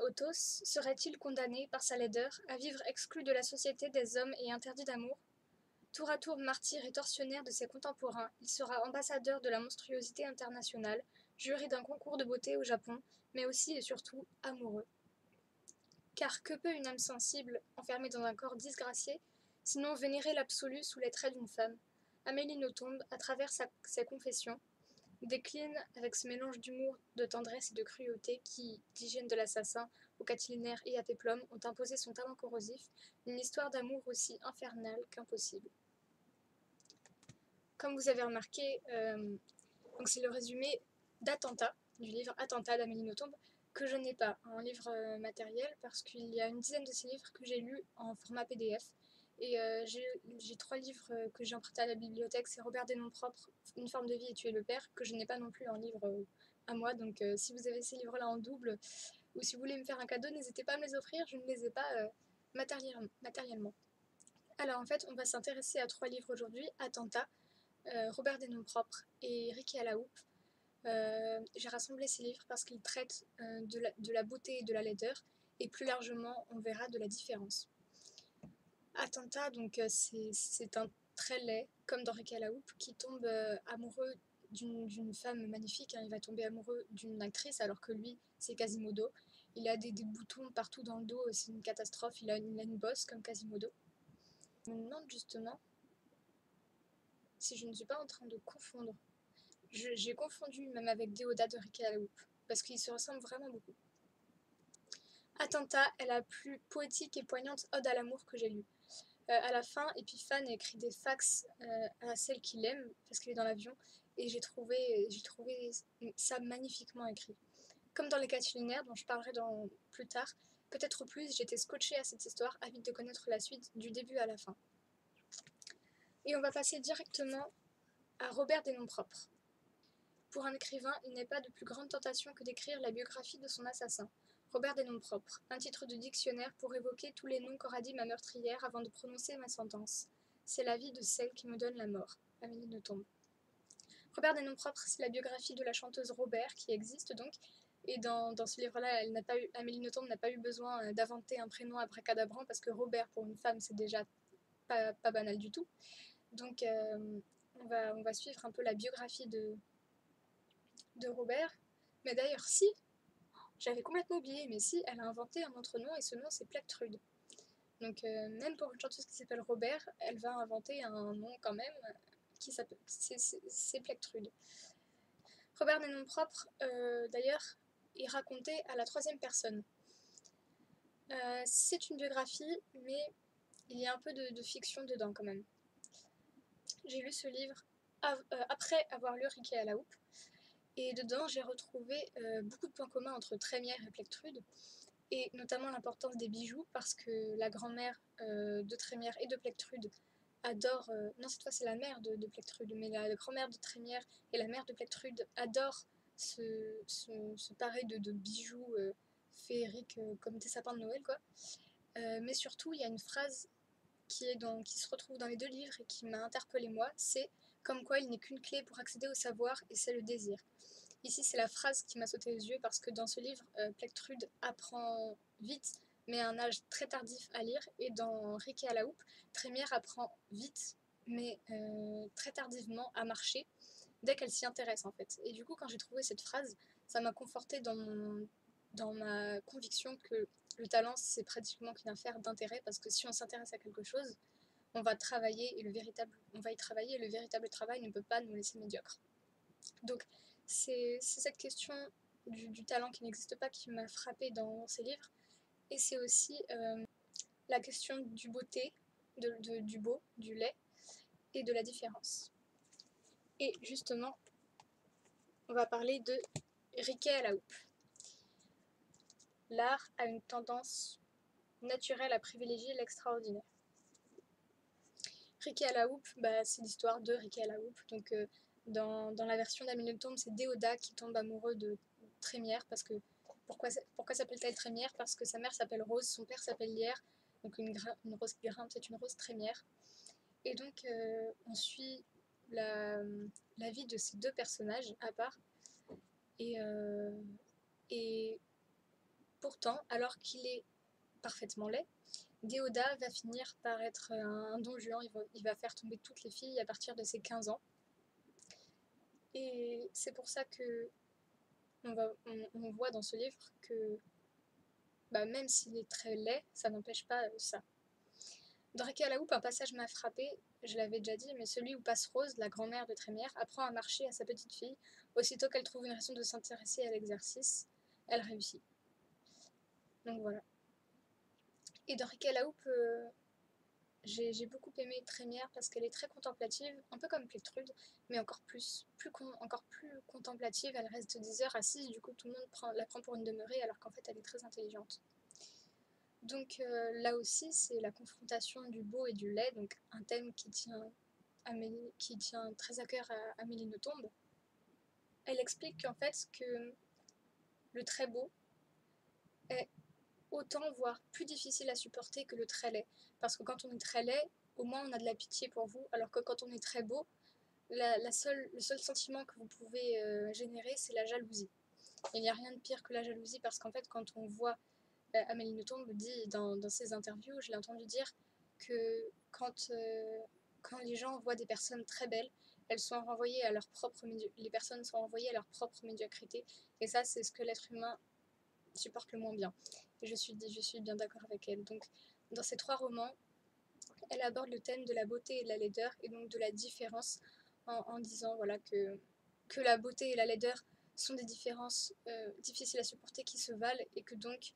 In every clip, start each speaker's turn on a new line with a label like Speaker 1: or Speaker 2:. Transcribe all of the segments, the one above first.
Speaker 1: Othos serait-il condamné, par sa laideur, à vivre exclu de la société des hommes et interdit d'amour? Tour à tour martyr et tortionnaire de ses contemporains, il sera ambassadeur de la monstruosité internationale, jury d'un concours de beauté au Japon, mais aussi et surtout amoureux. Car que peut une âme sensible, enfermée dans un corps disgracié, sinon vénérer l'absolu sous les traits d'une femme? Amélie Nothomb, à travers ses confessions, décline, avec ce mélange d'humour, de tendresse et de cruauté qui, d'Hygiène de l'assassin au Catilinaire et à Péplum, ont imposé son talent corrosif, une histoire d'amour aussi infernale qu'impossible. Comme vous avez remarqué, donc c'est le résumé d'Attentat, du livre Attentat d'Amélie Nothomb, que je n'ai pas en livre matériel parce qu'il y a une dizaine de ces livres que j'ai lus en format PDF. Et j'ai 3 livres que j'ai empruntés à la bibliothèque, c'est Robert des Noms Propres, Une forme de vie et Tuer le père, que je n'ai pas non plus en livre à moi. Donc si vous avez ces livres-là en double, ou si vous voulez me faire un cadeau, n'hésitez pas à me les offrir, je ne les ai pas matériellement. Alors en fait, on va s'intéresser à 3 livres aujourd'hui, Attentat, Robert des Noms Propres et Ricky à la houppe. J'ai rassemblé ces livres parce qu'ils traitent de la beauté et de la laideur, et plus largement, on verra de la différence. Attentat, donc c'est un très laid, comme dans Ricky à la houppe, qui tombe amoureux d'une femme magnifique. Hein. Il va tomber amoureux d'une actrice alors que lui, c'est Quasimodo. Il a des boutons partout dans le dos, c'est une catastrophe. Il a une bosse comme Quasimodo. Je me demande justement si je ne suis pas en train de confondre. J'ai confondu même avec Déodat de Ricky à la houppe, parce qu'ils se ressemblent vraiment beaucoup. Attentat est la plus poétique et poignante ode à l'amour que j'ai lue. À la fin, Épiphane écrit des fax à celle qu'il aime, parce qu'il est dans l'avion, et j'ai trouvé ça magnifiquement écrit. Comme dans les Catilinaires, dont je parlerai plus tard, peut-être plus, j'étais scotchée à cette histoire, avide de connaître la suite du début à la fin. Et on va passer directement à Robert des Noms Propres. Pour un écrivain, il n'est pas de plus grande tentation que d'écrire la biographie de son assassin. Robert des Noms Propres, un titre de dictionnaire pour évoquer tous les noms qu'aura dit ma meurtrière avant de prononcer ma sentence. C'est la vie de celle qui me donne la mort. Amélie Nothomb. Robert des Noms Propres, c'est la biographie de la chanteuse Robert, qui existe donc, et dans ce livre-là, Amélie Nothomb n'a pas eu besoin d'inventer un prénom abracadabrant, parce que Robert, pour une femme, c'est déjà pas banal du tout. Donc, on va suivre un peu la biographie de Robert. Mais d'ailleurs, si, j'avais complètement oublié, mais si, elle a inventé un autre nom et ce nom c'est Plectrude. Donc même pour une chanteuse qui s'appelle Robert, elle va inventer un nom quand même qui s'appelle c'est Plectrude. Robert des Noms Propres, d'ailleurs, est raconté à la 3e personne. C'est une biographie, mais il y a un peu de fiction dedans quand même. J'ai lu ce livre après avoir lu Ricky à la houppe. Et dedans, j'ai retrouvé beaucoup de points communs entre Trémière et Plectrude, et notamment l'importance des bijoux, parce que la grand-mère de Trémière et de Plectrude adore... non, cette fois, c'est la mère de Plectrude, mais la grand-mère de Trémière et la mère de Plectrude adorent se parer de bijoux féeriques comme des sapins de Noël, quoi. Mais surtout, il y a une phrase qui se retrouve dans les 2 livres et qui m'a interpellée moi, c'est « Comme quoi il n'est qu'une clé pour accéder au savoir, et c'est le désir ». Ici, c'est la phrase qui m'a sauté aux yeux parce que dans ce livre, Plectrude apprend vite, mais à un âge très tardif à lire. Et dans Ricky à la houppe, Trémière apprend vite, mais très tardivement à marcher, dès qu'elle s'y intéresse en fait. Et du coup, quand j'ai trouvé cette phrase, ça m'a confortée dans ma conviction que le talent, c'est pratiquement qu'une affaire d'intérêt, parce que si on s'intéresse à quelque chose, on va y travailler et le véritable travail ne peut pas nous laisser médiocres. Donc c'est cette question du talent qui n'existe pas qui m'a frappée dans ces livres, et c'est aussi la question du beauté, du beau, du laid, et de la différence. Et justement, on va parler de Riquet à la houppe. L'art a une tendance naturelle à privilégier l'extraordinaire. Riquet à la houppe, c'est l'histoire de Riquet à la houppe. Donc dans la version d'Amélie Nothomb, c'est Déodat qui tombe amoureux de Trémière, parce que pourquoi s'appelle-t-elle Trémière? Parce que sa mère s'appelle Rose, son père s'appelle Lierre, donc une rose qui grimpe, c'est une rose trémière. Et donc on suit la vie de ces 2 personnages à part, et Pourtant, alors qu'il est parfaitement laid, Déodat va finir par être un don juan, il va faire tomber toutes les filles à partir de ses 15 ans. Et c'est pour ça que on voit dans ce livre que même s'il est très laid, ça n'empêche pas ça. Dans Riquet à la houppe, un passage m'a frappé, je l'avais déjà dit, mais celui où passe Rose, la grand-mère de Trémière, apprend à marcher à sa petite fille. Aussitôt qu'elle trouve une raison de s'intéresser à l'exercice, elle réussit. Donc voilà. Et dans Riquet à la houppe, j'ai beaucoup aimé Trémière parce qu'elle est très contemplative, un peu comme Plectrude, mais encore plus contemplative. Elle reste des heures assise, du coup tout le monde la prend pour une demeurée alors qu'en fait elle est très intelligente. Donc là aussi c'est la confrontation du beau et du laid, donc un thème qui tient très à cœur à Amélie Nothomb. Elle explique qu'en fait que le très beau est autant, voire plus difficile à supporter que le très laid. Parce que quand on est très laid, au moins on a de la pitié pour vous, alors que quand on est très beau, le seul sentiment que vous pouvez générer, c'est la jalousie. Il n'y a rien de pire que la jalousie, parce qu'en fait, quand on voit, Amélie Nothomb dit dans ses interviews, je l'ai entendu dire que quand les gens voient des personnes très belles, elles sont renvoyées à les personnes sont renvoyées à leur propre médiocrité, et ça, c'est ce que l'être humain supporte le moins bien. Et je suis bien d'accord avec elle. Donc, dans ces 3 romans, elle aborde le thème de la beauté et de la laideur, et donc de la différence, en disant voilà, que la beauté et la laideur sont des différences difficiles à supporter qui se valent, et que donc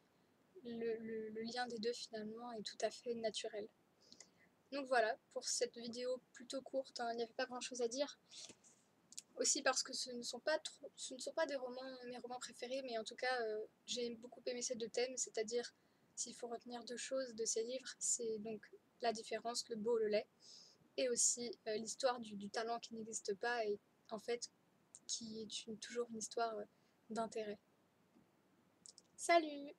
Speaker 1: le lien des deux finalement est tout à fait naturel. Donc voilà, pour cette vidéo plutôt courte, il n'y avait pas grand chose à dire. Aussi parce que ce ne sont pas mes romans préférés, mais en tout cas, j'ai beaucoup aimé ces 2 thèmes, c'est-à-dire, s'il faut retenir 2 choses de ces livres, c'est donc la différence, le beau, le laid, et aussi l'histoire du talent qui n'existe pas, et en fait, qui est toujours une histoire d'intérêt. Salut!